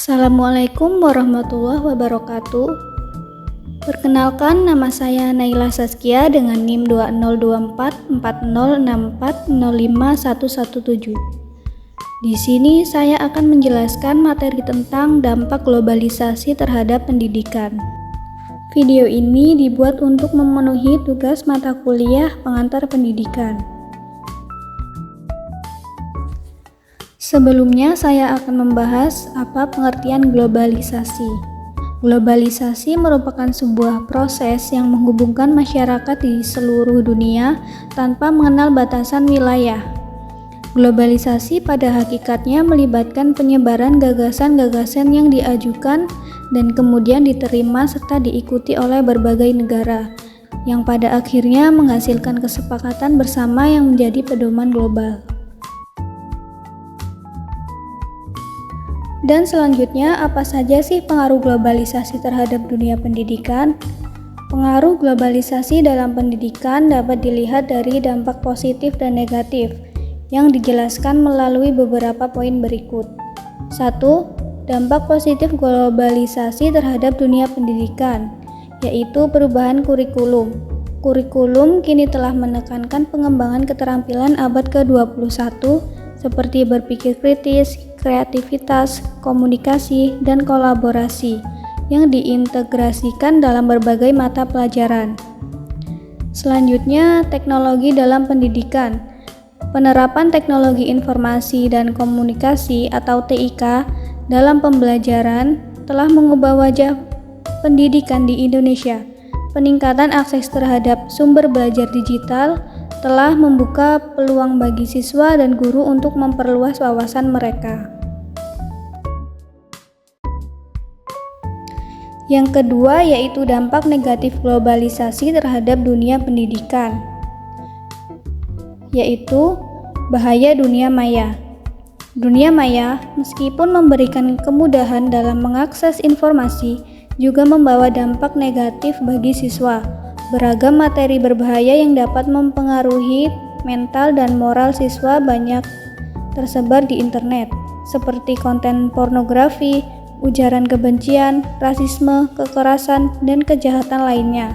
Assalamualaikum warahmatullahi wabarakatuh. Perkenalkan, nama saya Naila Saskia dengan NIM 202440640517. Di sini saya akan menjelaskan materi tentang dampak globalisasi terhadap pendidikan. Video ini dibuat untuk memenuhi tugas mata kuliah pengantar pendidikan. Sebelumnya saya akan membahas apa pengertian globalisasi. Globalisasi merupakan sebuah proses yang menghubungkan masyarakat di seluruh dunia tanpa mengenal batasan wilayah. Globalisasi pada hakikatnya melibatkan penyebaran gagasan-gagasan yang diajukan dan kemudian diterima serta diikuti oleh berbagai negara, yang pada akhirnya menghasilkan kesepakatan bersama yang menjadi pedoman global. Dan selanjutnya, apa saja sih pengaruh globalisasi terhadap dunia pendidikan? Pengaruh globalisasi dalam pendidikan dapat dilihat dari dampak positif dan negatif yang dijelaskan melalui beberapa poin berikut. 1. Dampak positif globalisasi terhadap dunia pendidikan, yaitu perubahan kurikulum. Kurikulum kini telah menekankan pengembangan keterampilan abad ke-21 seperti berpikir kritis, kreativitas, komunikasi, dan kolaborasi yang diintegrasikan dalam berbagai mata pelajaran. Selanjutnya, teknologi dalam pendidikan. Penerapan teknologi informasi dan komunikasi atau TIK dalam pembelajaran telah mengubah wajah pendidikan di Indonesia. Peningkatan akses terhadap sumber belajar digital telah membuka peluang bagi siswa dan guru untuk memperluas wawasan mereka. Yang kedua yaitu dampak negatif globalisasi terhadap dunia pendidikan, yaitu bahaya dunia maya. Dunia maya, meskipun memberikan kemudahan dalam mengakses informasi, juga membawa dampak negatif bagi siswa. Beragam materi berbahaya yang dapat mempengaruhi mental dan moral siswa banyak tersebar di internet, seperti konten pornografi, ujaran kebencian, rasisme, kekerasan, dan kejahatan lainnya.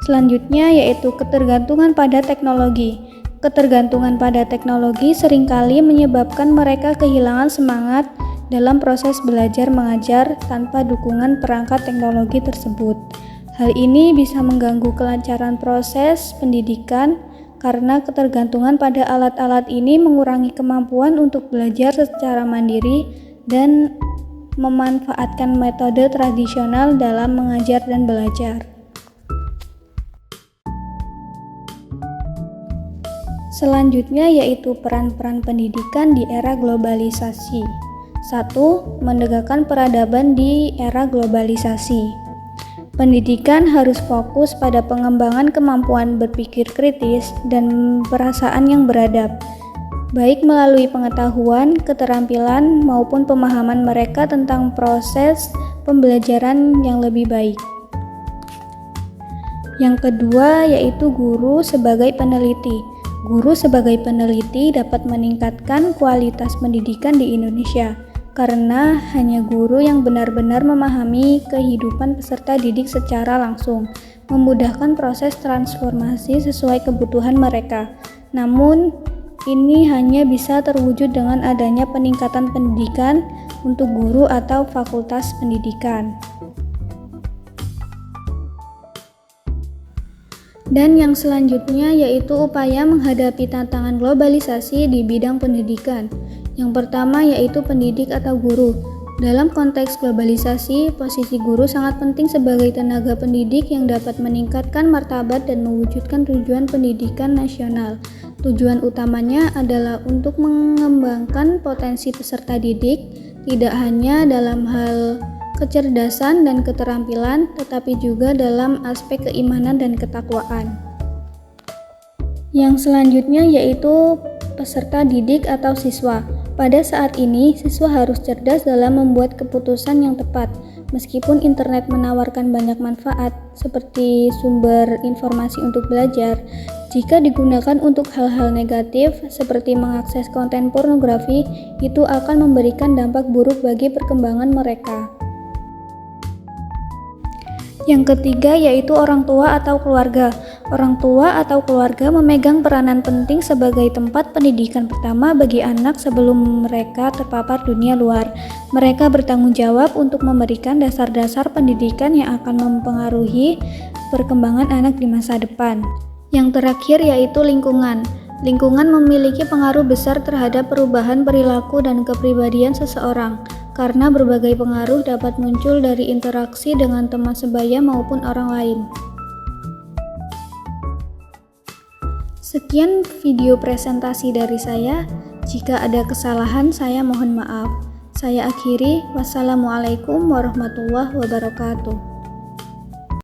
Selanjutnya yaitu ketergantungan pada teknologi. Ketergantungan pada teknologi seringkali menyebabkan mereka kehilangan semangat dalam proses belajar mengajar tanpa dukungan perangkat teknologi tersebut. Hal ini bisa mengganggu kelancaran proses pendidikan karena ketergantungan pada alat-alat ini mengurangi kemampuan untuk belajar secara mandiri dan memanfaatkan metode tradisional dalam mengajar dan belajar. Selanjutnya yaitu peran-peran pendidikan di era globalisasi. 1. Menegakkan peradaban di era globalisasi. Pendidikan harus fokus pada pengembangan kemampuan berpikir kritis dan perasaan yang beradab, baik melalui pengetahuan, keterampilan, maupun pemahaman mereka tentang proses pembelajaran yang lebih baik. Yang kedua yaitu guru sebagai peneliti. Guru sebagai peneliti dapat meningkatkan kualitas pendidikan di Indonesia, karena hanya guru yang benar-benar memahami kehidupan peserta didik secara langsung, memudahkan proses transformasi sesuai kebutuhan mereka. Namun, ini hanya bisa terwujud dengan adanya peningkatan pendidikan untuk guru atau fakultas pendidikan. Dan yang selanjutnya yaitu upaya menghadapi tantangan globalisasi di bidang pendidikan. Yang pertama yaitu pendidik atau guru. Dalam konteks globalisasi, posisi guru sangat penting sebagai tenaga pendidik yang dapat meningkatkan martabat dan mewujudkan tujuan pendidikan nasional. Tujuan utamanya adalah untuk mengembangkan potensi peserta didik, tidak hanya dalam hal kecerdasan dan keterampilan, tetapi juga dalam aspek keimanan dan ketakwaan. Yang selanjutnya yaitu peserta didik atau siswa. Pada saat ini, siswa harus cerdas dalam membuat keputusan yang tepat, Meskipun internet menawarkan banyak manfaat seperti sumber informasi untuk belajar, jika digunakan untuk hal-hal negatif seperti mengakses konten pornografi, itu akan memberikan dampak buruk bagi perkembangan mereka. Yang ketiga yaitu orang tua atau keluarga. Orang tua atau keluarga memegang peranan penting sebagai tempat pendidikan pertama bagi anak sebelum mereka terpapar dunia luar. Mereka bertanggung jawab untuk memberikan dasar-dasar pendidikan yang akan mempengaruhi perkembangan anak di masa depan. Yang terakhir yaitu lingkungan. Lingkungan memiliki pengaruh besar terhadap perubahan perilaku dan kepribadian seseorang. Karena berbagai pengaruh dapat muncul dari interaksi dengan teman sebaya maupun orang lain. Sekian video presentasi dari saya. Jika ada kesalahan, saya mohon maaf. Saya akhiri. Wassalamualaikum warahmatullahi wabarakatuh.